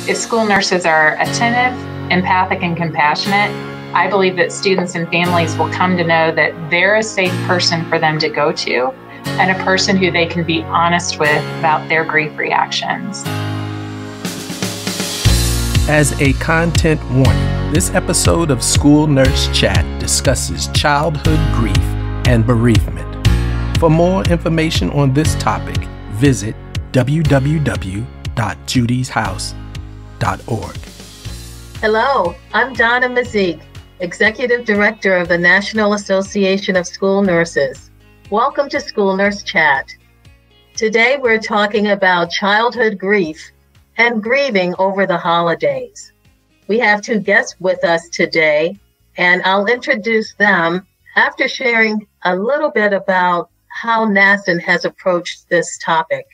If school nurses are attentive, empathic, and compassionate, I believe that students and families will come to know that they're a safe person for them to go to and a person who they can be honest with about their grief reactions. As a content warning, this episode of School Nurse Chat discusses childhood grief and bereavement. For more information on this topic, visit www.judyshouse.org. Hello, I'm Donna Mazyck, Executive Director of the National Association of School Nurses. Welcome to School Nurse Chat. Today we're talking about childhood grief and grieving over the holidays. We have two guests with us today, and I'll introduce them after sharing a little bit about how NASN has approached this topic.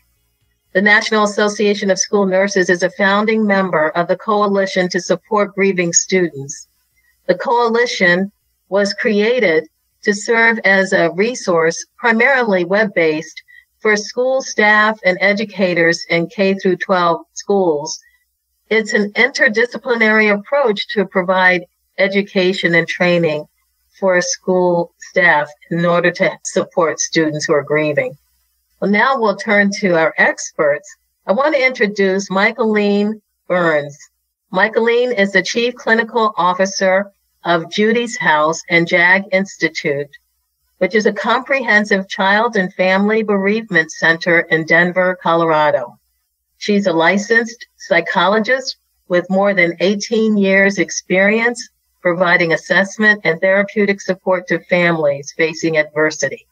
The National Association of School Nurses is a founding member of the Coalition to Support Grieving Students. The coalition was created to serve as a resource, primarily web-based, for school staff and educators in K-12 schools. It's an interdisciplinary approach to provide education and training for school staff in order to support students who are grieving. Well, now we'll turn to our experts. I want to introduce Michaeleen Burns. Michaeleen is the Chief Clinical Officer of Judi's House and JAG Institute, which is a comprehensive child and family bereavement center in Denver, Colorado. She's a licensed psychologist with more than 18 years experience providing assessment and therapeutic support to families facing adversity.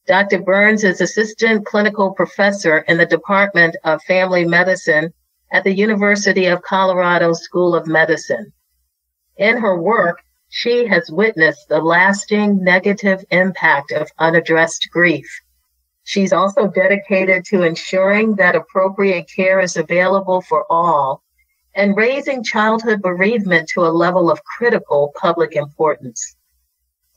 Dr. Burns is Assistant Clinical Professor in the Department of Family Medicine at the University of Colorado School of Medicine. In her work, she has witnessed the lasting negative impact of unaddressed grief. She's also dedicated to ensuring that appropriate care is available for all and raising childhood bereavement to a level of critical public importance.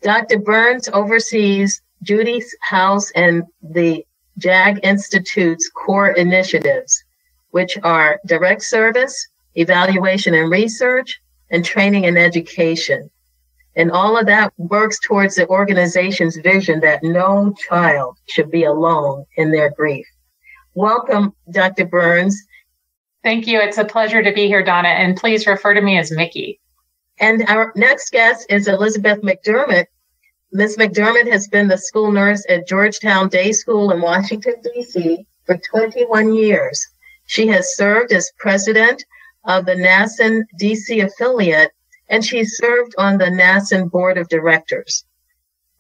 Dr. Burns oversees Judi's House and the JAG Institute's core initiatives, which are direct service, evaluation and research, and training and education. And all of that works towards the organization's vision that no child should be alone in their grief. Welcome, Dr. Burns. Thank you. It's a pleasure to be here, Donna, and please refer to me as Mickey. And our next guest is Elizabeth McDermott. Ms. McDermott has been the school nurse at Georgetown Day School in Washington, D.C. for 21 years. She has served as president of the NASN D.C. affiliate, and she served on the NASN board of directors.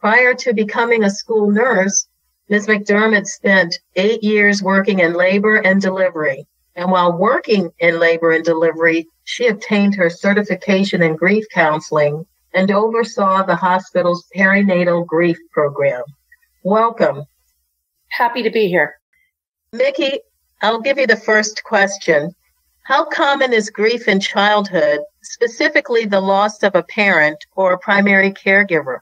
Prior to becoming a school nurse, Ms. McDermott spent 8 years working in labor and delivery. And while working in labor and delivery, she obtained her certification in grief counseling and oversaw the hospital's perinatal grief program. Welcome. Happy to be here. Mickey, I'll give you the first question. How common is grief in childhood, specifically the loss of a parent or a primary caregiver?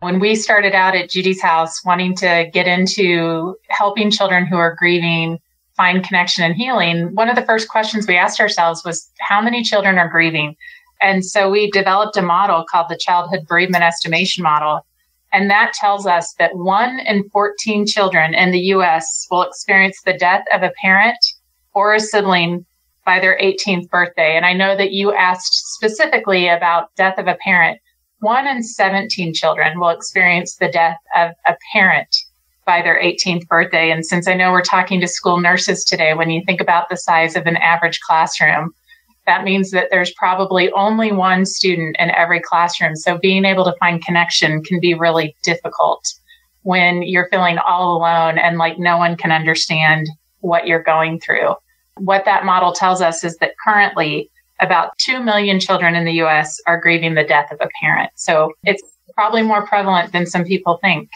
When we started out at Judi's House wanting to get into helping children who are grieving find connection and healing, one of the first questions we asked ourselves was, how many children are grieving? And so we developed a model called the Childhood Bereavement Estimation Model. And that tells us that 1 in 14 children in the U.S. will experience the death of a parent or a sibling by their 18th birthday. And I know that you asked specifically about death of a parent. 1 in 17 children will experience the death of a parent by their 18th birthday. And since I know we're talking to school nurses today, when you think about the size of an average classroom, that means that there's probably only one student in every classroom. So being able to find connection can be really difficult when you're feeling all alone and like no one can understand what you're going through. What that model tells us is that currently about 2 million children in the U.S. are grieving the death of a parent. So it's probably more prevalent than some people think.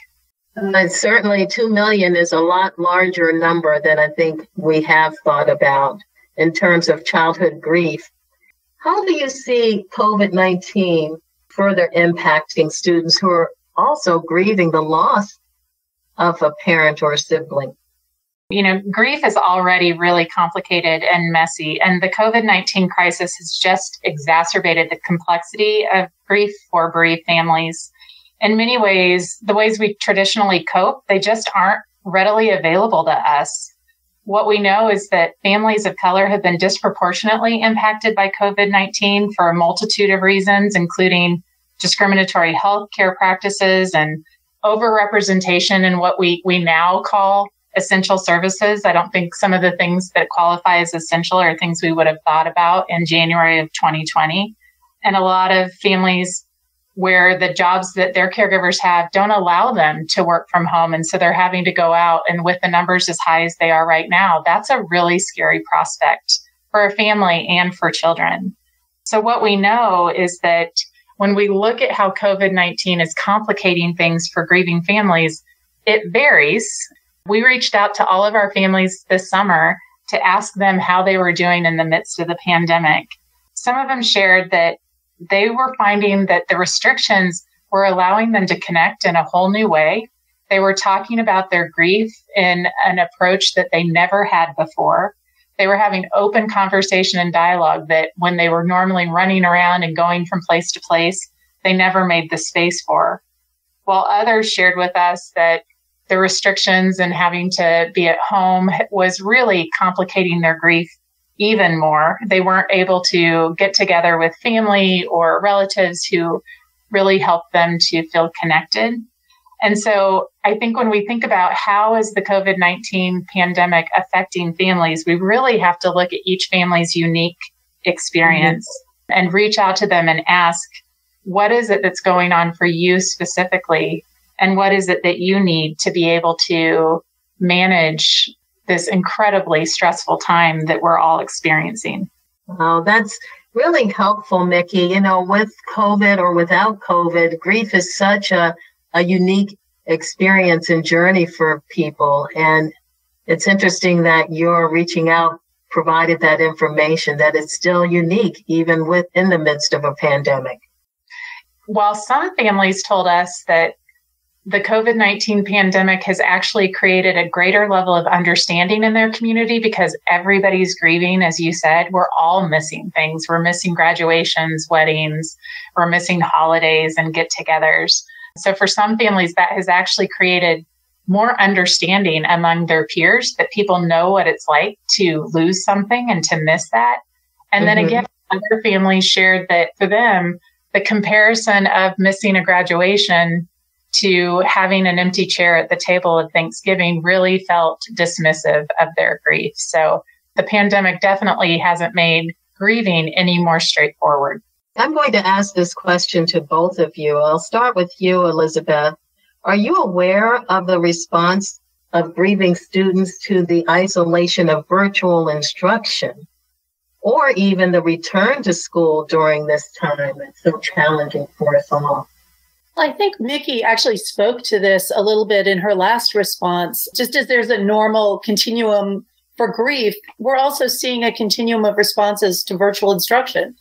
Certainly 2 million is a lot larger number than I think we have thought about in terms of childhood grief. How do you see COVID-19 further impacting students who are also grieving the loss of a parent or a sibling? Grief is already really complicated and messy, and the COVID-19 crisis has just exacerbated the complexity of grief for bereaved families. In many ways, the ways we traditionally cope, they just aren't readily available to us. What we know is that families of color have been disproportionately impacted by COVID-19 for a multitude of reasons, including discriminatory healthcare practices and overrepresentation in what we now call essential services. I don't think some of the things that qualify as essential are things we would have thought about in January of 2020. And a lot of families where the jobs that their caregivers have don't allow them to work from home. And so they're having to go out, and with the numbers as high as they are right now, that's a really scary prospect for a family and for children. So what we know is that when we look at how COVID-19 is complicating things for grieving families, it varies. We reached out to all of our families this summer to ask them how they were doing in the midst of the pandemic. Some of them shared that they were finding that the restrictions were allowing them to connect in a whole new way. They were talking about their grief in an approach that they never had before. They were having open conversation and dialogue that when they were normally running around and going from place to place, they never made the space for. While others shared with us that the restrictions and having to be at home was really complicating their grief even more. They weren't able to get together with family or relatives who really helped them to feel connected. And so I think when we think about how is the COVID-19 pandemic affecting families, we really have to look at each family's unique experience and reach out to them and ask, what is it that's going on for you specifically? And what is it that you need to be able to manage this incredibly stressful time that we're all experiencing? Wow, that's really helpful, Mickey. With COVID or without COVID, grief is such a unique experience and journey for people. And it's interesting that you're reaching out, provided that information, that it's still unique, even within the midst of a pandemic. While some families told us that the COVID-19 pandemic has actually created a greater level of understanding in their community because everybody's grieving, as you said, we're all missing things. We're missing graduations, weddings, we're missing holidays and get-togethers. So for some families, that has actually created more understanding among their peers that people know what it's like to lose something and to miss that. And then again, other families shared that for them, the comparison of missing a graduation to having an empty chair at the table at Thanksgiving really felt dismissive of their grief. So the pandemic definitely hasn't made grieving any more straightforward. I'm going to ask this question to both of you. I'll start with you, Elizabeth. Are you aware of the response of grieving students to the isolation of virtual instruction, or even the return to school during this time that's so challenging for us all? I think Mickey actually spoke to this a little bit in her last response. Just as there's a normal continuum for grief, we're also seeing a continuum of responses to virtual instruction.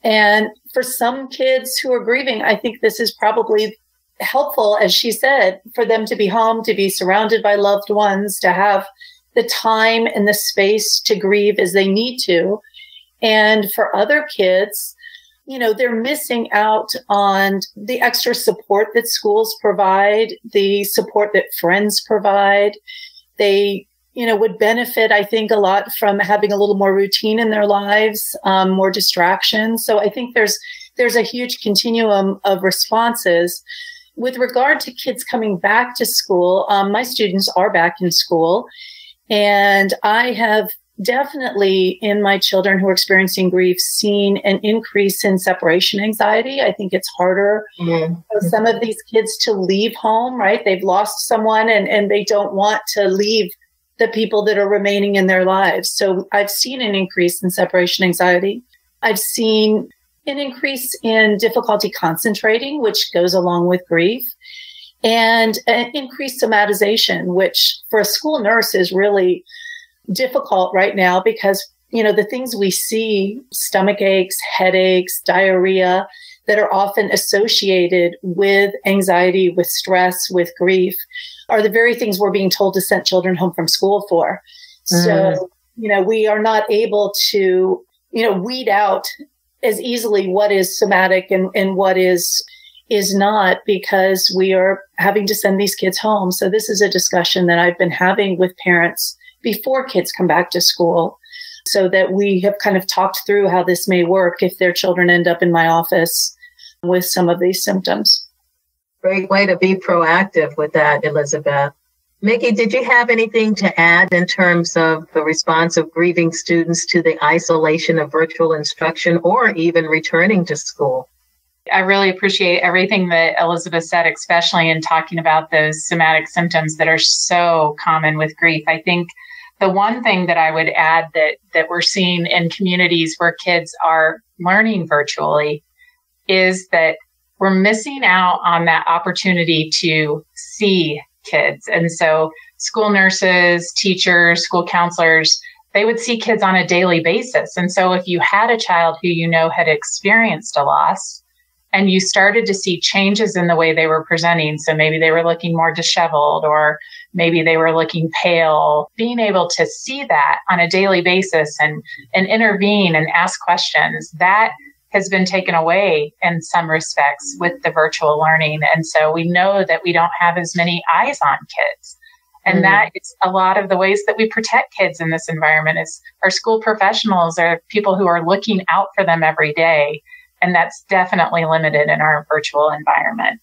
And for some kids who are grieving, I think this is probably helpful, as she said, for them to be home, to be surrounded by loved ones, to have the time and the space to grieve as they need to. And for other kids, they're missing out on the extra support that schools provide, the support that friends provide. They, would benefit, I think, a lot from having a little more routine in their lives, more distractions. So I think there's a huge continuum of responses. With regard to kids coming back to school, my students are back in school, and I have definitely in my children who are experiencing grief seen an increase in separation anxiety. I think it's harder for some of these kids to leave home, right? They've lost someone and they don't want to leave the people that are remaining in their lives. So I've seen an increase in separation anxiety. I've seen an increase in difficulty concentrating, which goes along with grief, and an increased somatization, which for a school nurse is really difficult right now because, the things we see, stomach aches, headaches, diarrhea, that are often associated with anxiety, with stress, with grief, are the very things we're being told to send children home from school for. So, we are not able to, weed out as easily what is somatic and what is not, because we are having to send these kids home. So this is a discussion that I've been having with parents before kids come back to school, so that we have kind of talked through how this may work if their children end up in my office with some of these symptoms. Great way to be proactive with that, Elizabeth. Mickey, did you have anything to add in terms of the response of grieving students to the isolation of virtual instruction or even returning to school? I really appreciate everything that Elizabeth said, especially in talking about those somatic symptoms that are so common with grief. I think the one thing that I would add that we're seeing in communities where kids are learning virtually is that we're missing out on that opportunity to see kids. And so school nurses, teachers, school counselors, they would see kids on a daily basis. And so if you had a child who had experienced a loss, and you started to see changes in the way they were presenting, so maybe they were looking more disheveled, or maybe they were looking pale, being able to see that on a daily basis and intervene and ask questions, that has been taken away in some respects with the virtual learning. And so we know that we don't have as many eyes on kids. And that is a lot of the ways that we protect kids in this environment is our school professionals are people who are looking out for them every day. And that's definitely limited in our virtual environment.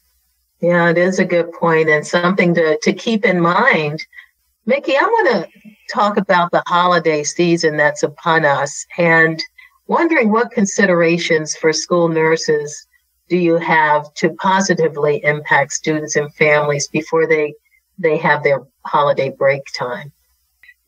Yeah, it is a good point and something to keep in mind. Mickey, I want to talk about the holiday season that's upon us and wondering what considerations for school nurses do you have to positively impact students and families before they have their holiday break time?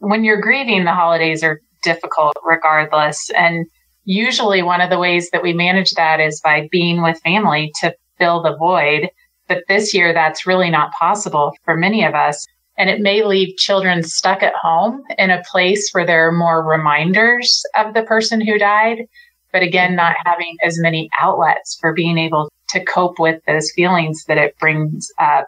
When you're grieving, the holidays are difficult regardless. And usually one of the ways that we manage that is by being with family to fill the void. But this year, that's really not possible for many of us. And it may leave children stuck at home in a place where there are more reminders of the person who died, but again, not having as many outlets for being able to cope with those feelings that it brings up.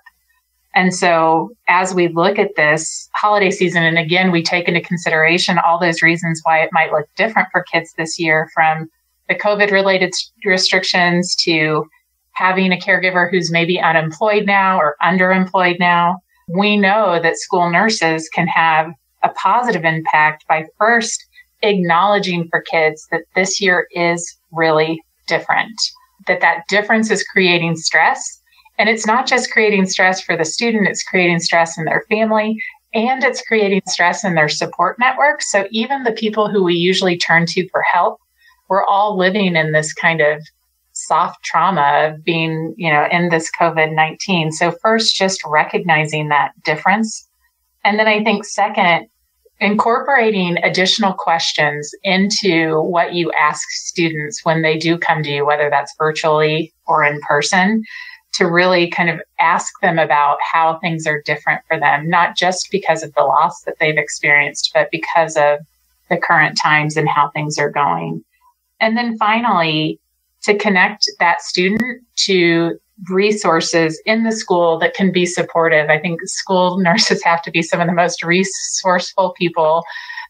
And so as we look at this holiday season, and again, we take into consideration all those reasons why it might look different for kids this year, from the COVID-related restrictions to having a caregiver who's maybe unemployed now or underemployed now. We know that school nurses can have a positive impact by first acknowledging for kids that this year is really different, that difference is creating stress. And it's not just creating stress for the student, it's creating stress in their family, and it's creating stress in their support network. So even the people who we usually turn to for help, we're all living in this kind of soft trauma of being, in this COVID-19. So first, just recognizing that difference. And then I think second, incorporating additional questions into what you ask students when they do come to you, whether that's virtually or in person, to really kind of ask them about how things are different for them, not just because of the loss that they've experienced, but because of the current times and how things are going. And then finally, to connect that student to resources in the school that can be supportive. I think school nurses have to be some of the most resourceful people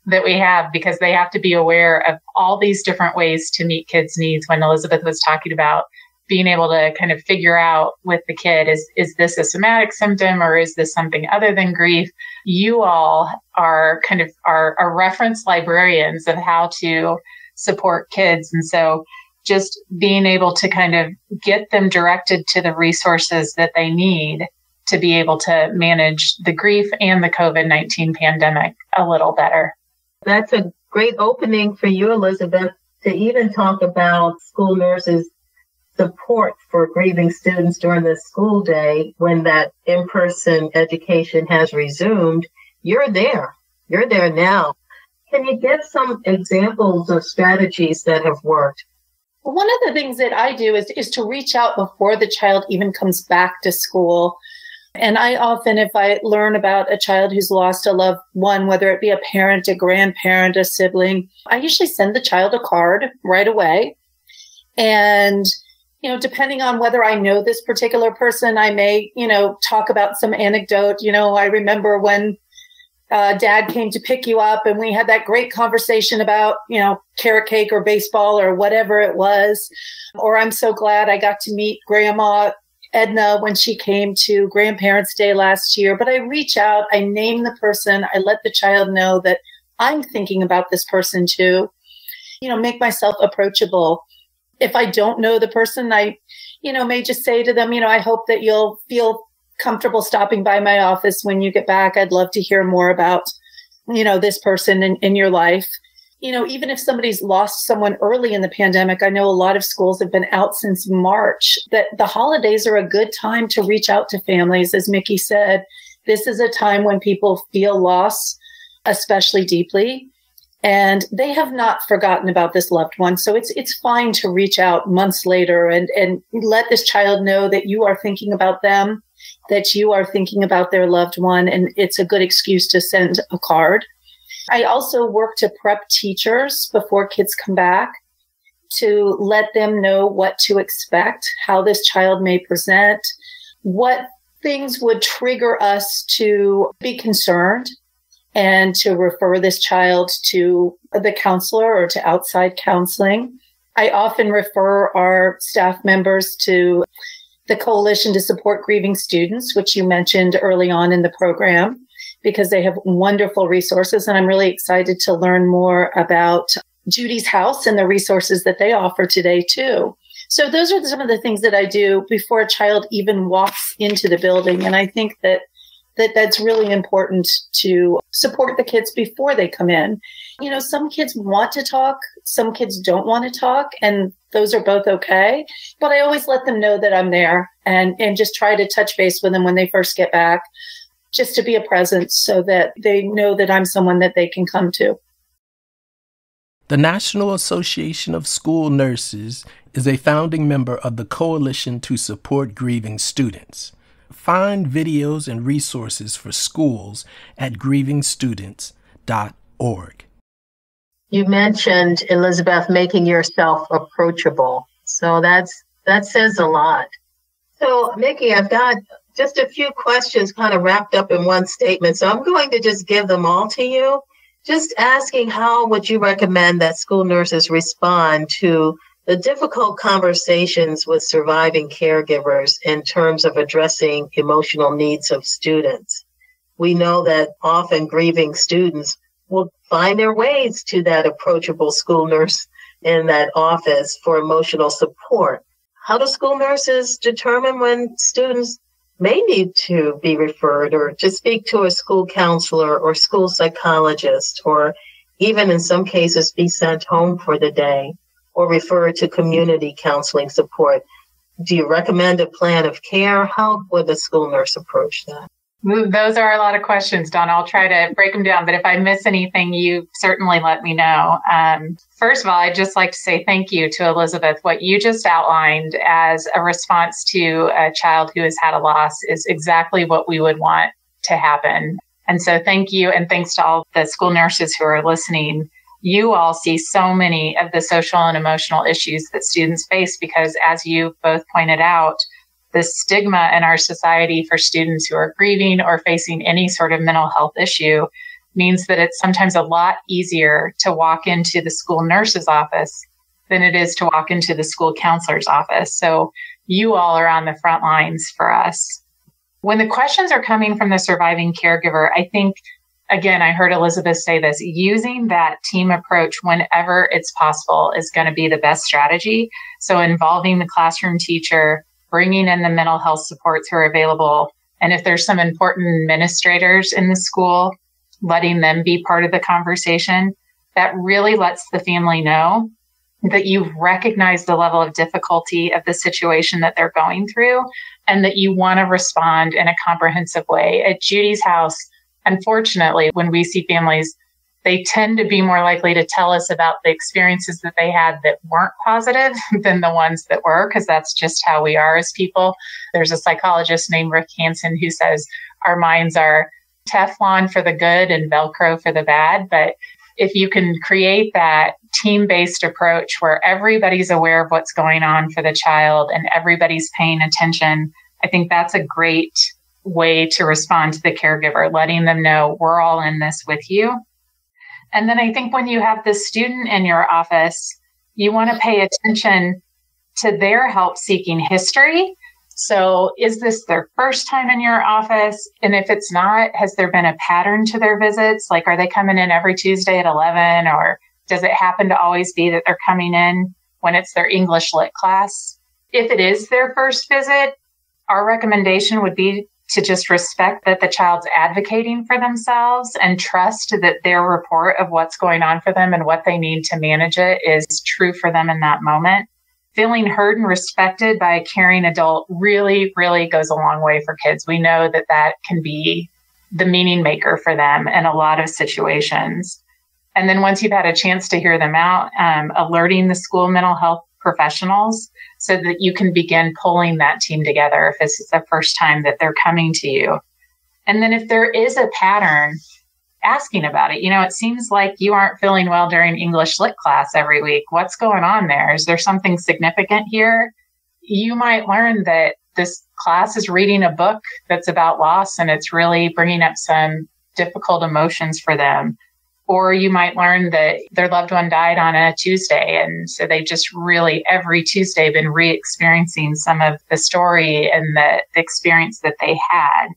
that we have, because they have to be aware of all these different ways to meet kids' needs. When Elizabeth was talking about being able to kind of figure out with the kid, is this a somatic symptom or is this something other than grief? You all are kind of are reference librarians of how to support kids. And so just being able to kind of get them directed to the resources that they need to be able to manage the grief and the COVID-19 pandemic a little better. That's a great opening for you, Elizabeth, to even talk about school nurses' support for grieving students during the school day when that in-person education has resumed. You're there. You're there now. Can you give some examples of strategies that have worked? One of the things that I do is to reach out before the child even comes back to school. And I often, if I learn about a child who's lost a loved one, whether it be a parent, a grandparent, a sibling, I usually send the child a card right away. And, depending on whether I know this particular person, I may, talk about some anecdote. I remember when Dad came to pick you up and we had that great conversation about, carrot cake or baseball or whatever it was. Or I'm so glad I got to meet Grandma Edna when she came to Grandparents' Day last year. But I reach out, I name the person, I let the child know that I'm thinking about this person too, make myself approachable. If I don't know the person, I, may just say to them, I hope that you'll feel comfortable stopping by my office when you get back. I'd love to hear more about, this person in your life. Even if somebody's lost someone early in the pandemic, I know a lot of schools have been out since March, that the holidays are a good time to reach out to families. As Mickey said, this is a time when people feel loss, especially deeply, and they have not forgotten about this loved one. So it's fine to reach out months later and let this child know that you are thinking about them, that you are thinking about their loved one, and it's a good excuse to send a card. I also work to prep teachers before kids come back to let them know what to expect, how this child may present, what things would trigger us to be concerned and to refer this child to the counselor or to outside counseling. I often refer our staff members to the Coalition to Support Grieving Students, which you mentioned early on in the program, because they have wonderful resources. And I'm really excited to learn more about Judi's house and the resources that they offer today too. So those are some of the things that I do before a child even walks into the building. And I think that's really important to support the kids before they come in. Some kids want to talk, some kids don't want to talk, and those are both okay. But I always let them know that I'm there and just try to touch base with them when they first get back, just to be a presence so that they know that I'm someone that they can come to. The National Association of School Nurses is a founding member of the Coalition to Support Grieving Students. Find videos and resources for schools at grievingstudents.org. You mentioned, Elizabeth, making yourself approachable. So that says a lot. So, Mickey, I've got just a few questions kind of wrapped up in one statement. So I'm going to just give them all to you. Just asking, how would you recommend that school nurses respond to the difficult conversations with surviving caregivers in terms of addressing emotional needs of students? We know that often grieving students will find their ways to that approachable school nurse in that office for emotional support. How do school nurses determine when students may need to be referred or to speak to a school counselor or school psychologist, or even in some cases be sent home for the day or referred to community counseling support? Do you recommend a plan of care? How would a school nurse approach that? Those are a lot of questions, Donna. I'll try to break them down, but if I miss anything, you certainly let me know. First of all, I'd just like to say thank you to Elizabeth. What you just outlined as a response to a child who has had a loss is exactly what we would want to happen. And so thank you, and thanks to all the school nurses who are listening. You all see so many of the social and emotional issues that students face because, as you both pointed out, the stigma in our society for students who are grieving or facing any sort of mental health issue means that it's sometimes a lot easier to walk into the school nurse's office than it is to walk into the school counselor's office. So you all are on the front lines for us. When the questions are coming from the surviving caregiver, I think, again, I heard Elizabeth say this, using that team approach whenever it's possible is going to be the best strategy. So involving the classroom teacher, bringing in the mental health supports who are available. And if there's some important administrators in the school, letting them be part of the conversation, that really lets the family know that you recognize the level of difficulty of the situation that they're going through and that you want to respond in a comprehensive way. At Judi's house, unfortunately, when we see families, they tend to be more likely to tell us about the experiences that they had that weren't positive than the ones that were, because that's just how we are as people. There's a psychologist named Rick Hansen who says our minds are Teflon for the good and Velcro for the bad. But if you can create that team-based approach where everybody's aware of what's going on for the child and everybody's paying attention, I think that's a great way to respond to the caregiver, letting them know we're all in this with you. And then I think when you have the student in your office, you want to pay attention to their help-seeking history. So is this their first time in your office? And if it's not, has there been a pattern to their visits? Like, are they coming in every Tuesday at 11? Or does it happen to always be that they're coming in when it's their English Lit class? If it is their first visit, our recommendation would be to just respect that the child's advocating for themselves and trust that their report of what's going on for them and what they need to manage it is true for them in that moment. Feeling heard and respected by a caring adult really, really goes a long way for kids. We know that that can be the meaning maker for them in a lot of situations. And then once you've had a chance to hear them out, alerting the school mental health professionals so that you can begin pulling that team together if this is the first time that they're coming to you. And then if there is a pattern, asking about it. It seems like you aren't feeling well during English Lit class every week. What's going on there? Is there something significant here? You might learn that this class is reading a book that's about loss and it's really bringing up some difficult emotions for them. Or you might learn that their loved one died on a Tuesday. And so they just really every Tuesday been re-experiencing some of the story and the experience that they had.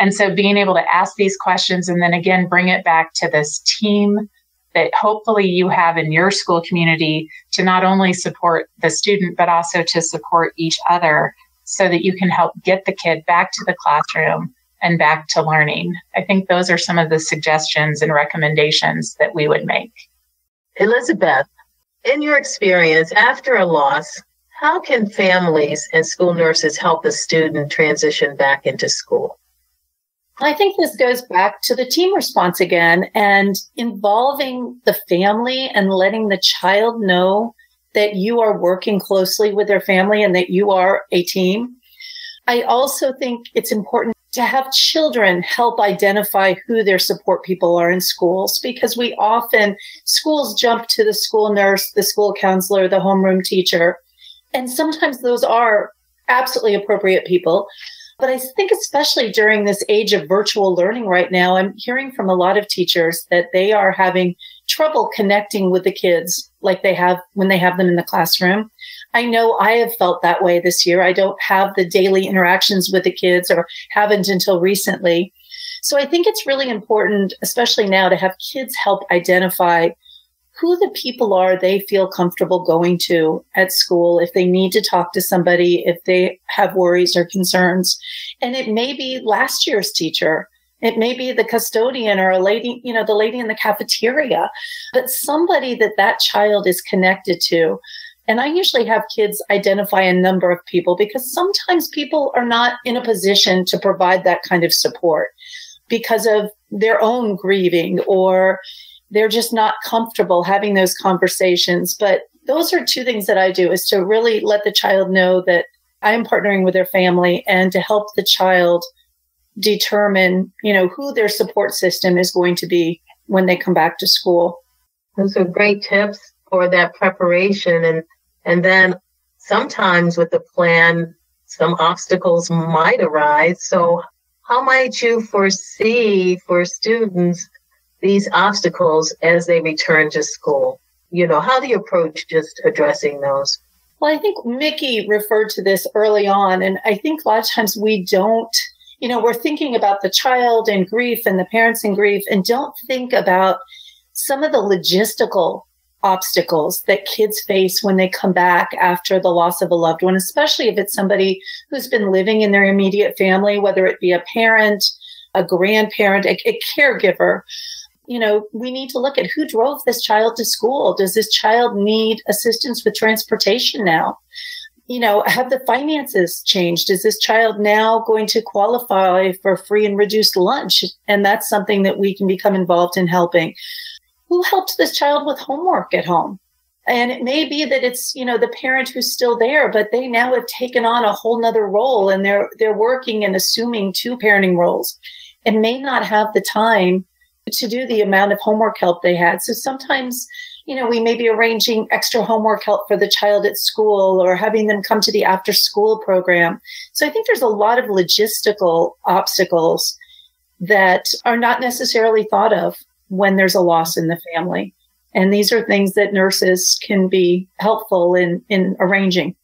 And so being able to ask these questions and then again, bring it back to this team that hopefully you have in your school community to not only support the student, but also to support each other so that you can help get the kid back to the classroom and back to learning. I think those are some of the suggestions and recommendations that we would make. Elizabeth, in your experience after a loss, how can families and school nurses help a student transition back into school? I think this goes back to the team response again and involving the family and letting the child know that you are working closely with their family and that you are a team. I also think it's important to have children help identify who their support people are in schools, because schools jump to the school nurse, the school counselor, the homeroom teacher, and sometimes those are absolutely appropriate people. But I think especially during this age of virtual learning right now, I'm hearing from a lot of teachers that they are having trouble connecting with the kids like they have when they have them in the classroom. I know I have felt that way this year. I don't have the daily interactions with the kids or haven't until recently. So I think it's really important, especially now, to have kids help identify who the people are they feel comfortable going to at school if they need to talk to somebody, if they have worries or concerns. And it may be last year's teacher. It may be the custodian or a lady, the lady in the cafeteria, but somebody that child is connected to. And I usually have kids identify a number of people because sometimes people are not in a position to provide that kind of support because of their own grieving, or they're just not comfortable having those conversations. But those are two things that I do, is to really let the child know that I am partnering with their family and to help the child determine, who their support system is going to be when they come back to school. Those are great tips for that preparation. And then sometimes with the plan, some obstacles might arise. So how might you foresee for students these obstacles as they return to school? How do you approach just addressing those? Well, I think Mickey referred to this early on. And I think a lot of times we don't, we're thinking about the child in grief and the parents in grief and don't think about some of the logistical obstacles that kids face when they come back after the loss of a loved one, especially if it's somebody who's been living in their immediate family, whether it be a parent, a grandparent, a caregiver. We need to look at who drove this child to school. Does this child need assistance with transportation now? Have the finances changed? Is this child now going to qualify for free and reduced lunch? And that's something that we can become involved in helping. Who helped this child with homework at home? And it may be that it's, the parent who's still there, but they now have taken on a whole nother role and they're working and assuming two parenting roles and may not have the time to do the amount of homework help they had. So sometimes, we may be arranging extra homework help for the child at school or having them come to the after school program. So I think there's a lot of logistical obstacles that are not necessarily thought of when there's a loss in the family. And these are things that nurses can be helpful in arranging.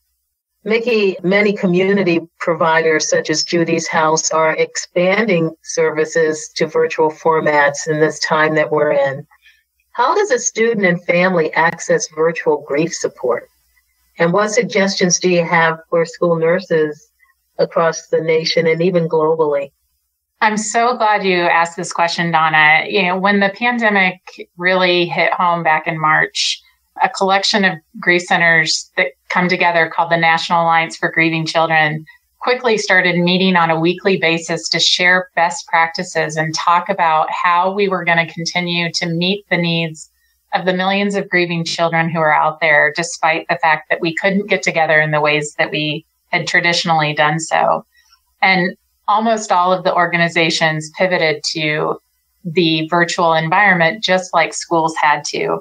Mickey, many community providers such as Judi's House are expanding services to virtual formats in this time that we're in. How does a student and family access virtual grief support? And what suggestions do you have for school nurses across the nation and even globally? I'm so glad you asked this question, Donna. When the pandemic really hit home back in March, a collection of grief centers that come together called the National Alliance for Grieving Children quickly started meeting on a weekly basis to share best practices and talk about how we were going to continue to meet the needs of the millions of grieving children who are out there, despite the fact that we couldn't get together in the ways that we had traditionally done so. And almost all of the organizations pivoted to the virtual environment, just like schools had to.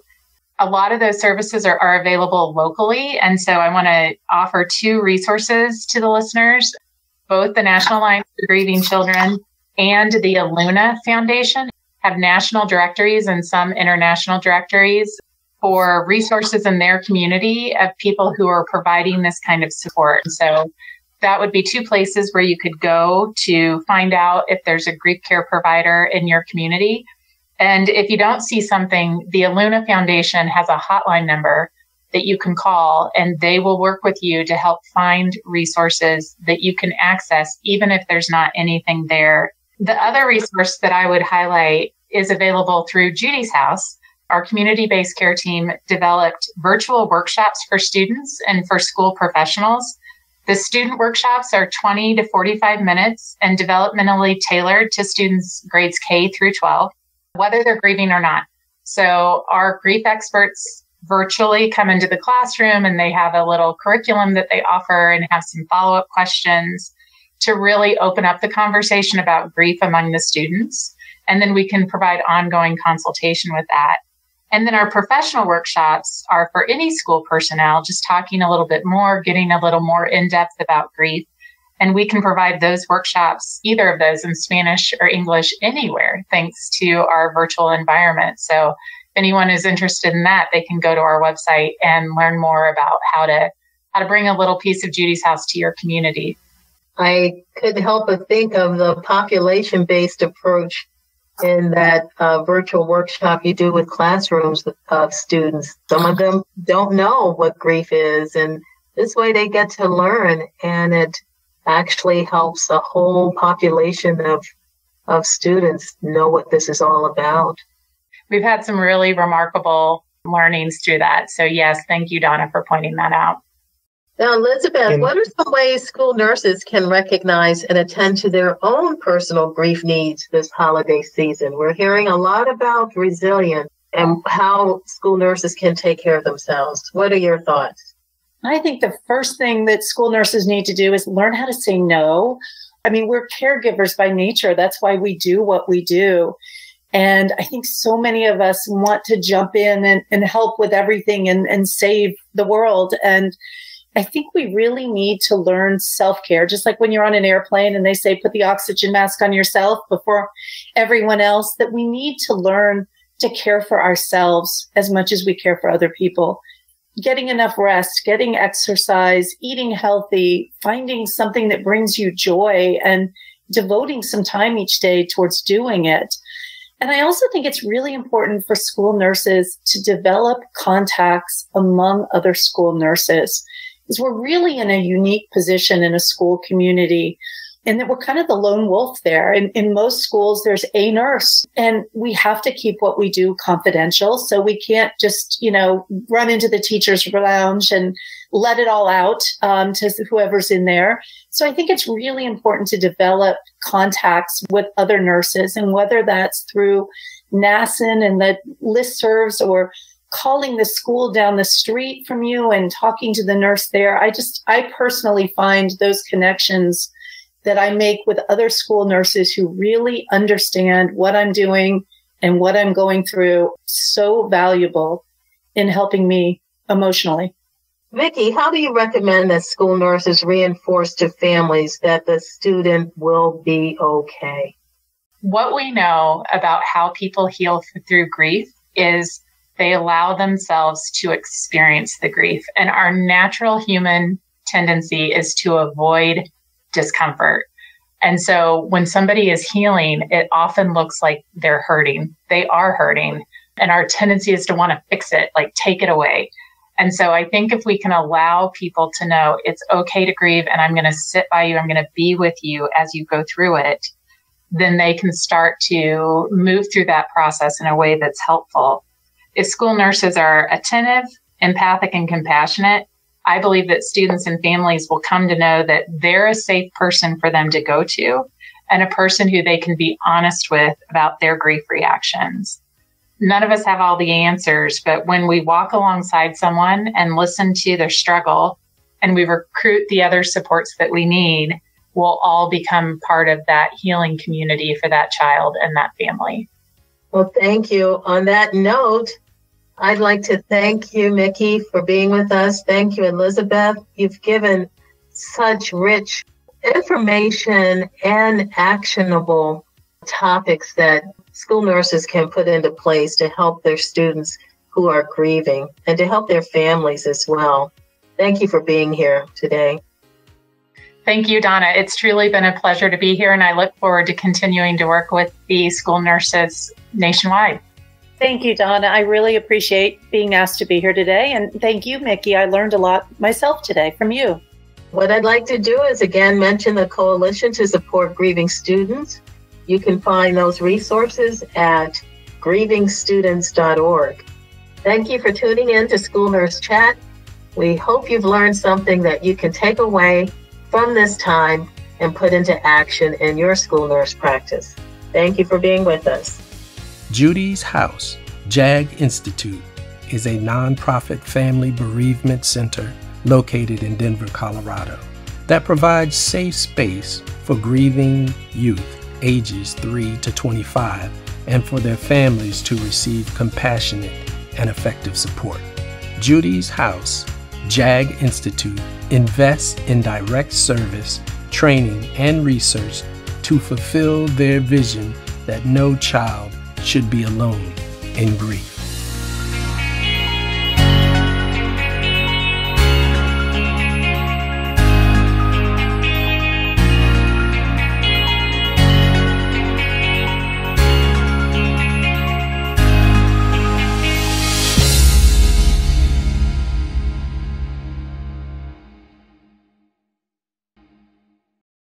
A lot of those services are available locally. And so I want to offer two resources to the listeners. Both the National Alliance for Grieving Children and the Eluna Foundation have national directories and some international directories for resources in their community of people who are providing this kind of support. So that would be two places where you could go to find out if there's a grief care provider in your community. And if you don't see something, the Eluna Foundation has a hotline number that you can call, and they will work with you to help find resources that you can access, even if there's not anything there. The other resource that I would highlight is available through Judi's House. Our community-based care team developed virtual workshops for students and for school professionals. The student workshops are 20 to 45 minutes and developmentally tailored to students grades K through 12. Whether they're grieving or not. So our grief experts virtually come into the classroom and they have a little curriculum that they offer and have some follow-up questions to really open up the conversation about grief among the students. And then we can provide ongoing consultation with that. And then our professional workshops are for any school personnel, just talking a little bit more, getting a little more in-depth about grief. And we can provide those workshops, either of those in Spanish or English, anywhere, thanks to our virtual environment. So if anyone is interested in that, they can go to our website and learn more about how to bring a little piece of Judi's House to your community. I couldn't help but think of the population-based approach in that virtual workshop you do with classrooms of students. Some of them don't know what grief is, and this way they get to learn, and it actually helps a whole population of students know what this is all about. We've had some really remarkable learnings through that. So yes, thank you, Donna, for pointing that out. Now, Elizabeth, what are some ways school nurses can recognize and attend to their own personal grief needs this holiday season? We're hearing a lot about resilience and how school nurses can take care of themselves. What are your thoughts? I think the first thing that school nurses need to do is learn how to say no. I mean, we're caregivers by nature. That's why we do what we do. And I think so many of us want to jump in and help with everything and save the world. And I think we really need to learn self-care, just like when you're on an airplane and they say, put the oxygen mask on yourself before everyone else, that we need to learn to care for ourselves as much as we care for other people. Getting enough rest, getting exercise, eating healthy, finding something that brings you joy and devoting some time each day towards doing it. And I also think it's really important for school nurses to develop contacts among other school nurses, because we're really in a unique position in a school community, and that we're kind of the lone wolf there. In most schools, there's a nurse, and we have to keep what we do confidential. So we can't just, run into the teacher's lounge and let it all out to whoever's in there. So I think it's really important to develop contacts with other nurses, and whether that's through NASN and the listservs or calling the school down the street from you and talking to the nurse there. I personally find those connections that I make with other school nurses who really understand what I'm doing and what I'm going through so valuable in helping me emotionally. Vicki, how do you recommend that school nurses reinforce to families that the student will be okay? What we know about how people heal through grief is they allow themselves to experience the grief. And our natural human tendency is to avoid discomfort. And so when somebody is healing, it often looks like they're hurting. They are hurting. And our tendency is to want to fix it, like take it away. And so I think if we can allow people to know it's okay to grieve and I'm going to sit by you, I'm going to be with you as you go through it, then they can start to move through that process in a way that's helpful. If school nurses are attentive, empathic, and compassionate, I believe that students and families will come to know that they're a safe person for them to go to and a person who they can be honest with about their grief reactions. None of us have all the answers, but when we walk alongside someone and listen to their struggle and we recruit the other supports that we need, we'll all become part of that healing community for that child and that family. Well, thank you. On that note, I'd like to thank you, Mickey, for being with us. Thank you, Elizabeth. You've given such rich information and actionable topics that school nurses can put into place to help their students who are grieving and to help their families as well. Thank you for being here today. Thank you, Donna. It's truly been a pleasure to be here, and I look forward to continuing to work with the school nurses nationwide. Thank you, Donna. I really appreciate being asked to be here today. And thank you, Mickey. I learned a lot myself today from you. What I'd like to do is again mention the Coalition to Support Grieving Students. You can find those resources at grievingstudents.org. Thank you for tuning in to School Nurse Chat. We hope you've learned something that you can take away from this time and put into action in your school nurse practice. Thank you for being with us. Judi's House, JAG Institute, is a nonprofit family bereavement center located in Denver, Colorado, that provides safe space for grieving youth ages 3 to 25 and for their families to receive compassionate and effective support. Judi's House, JAG Institute, invests in direct service, training, and research to fulfill their vision that no child should be alone in grief.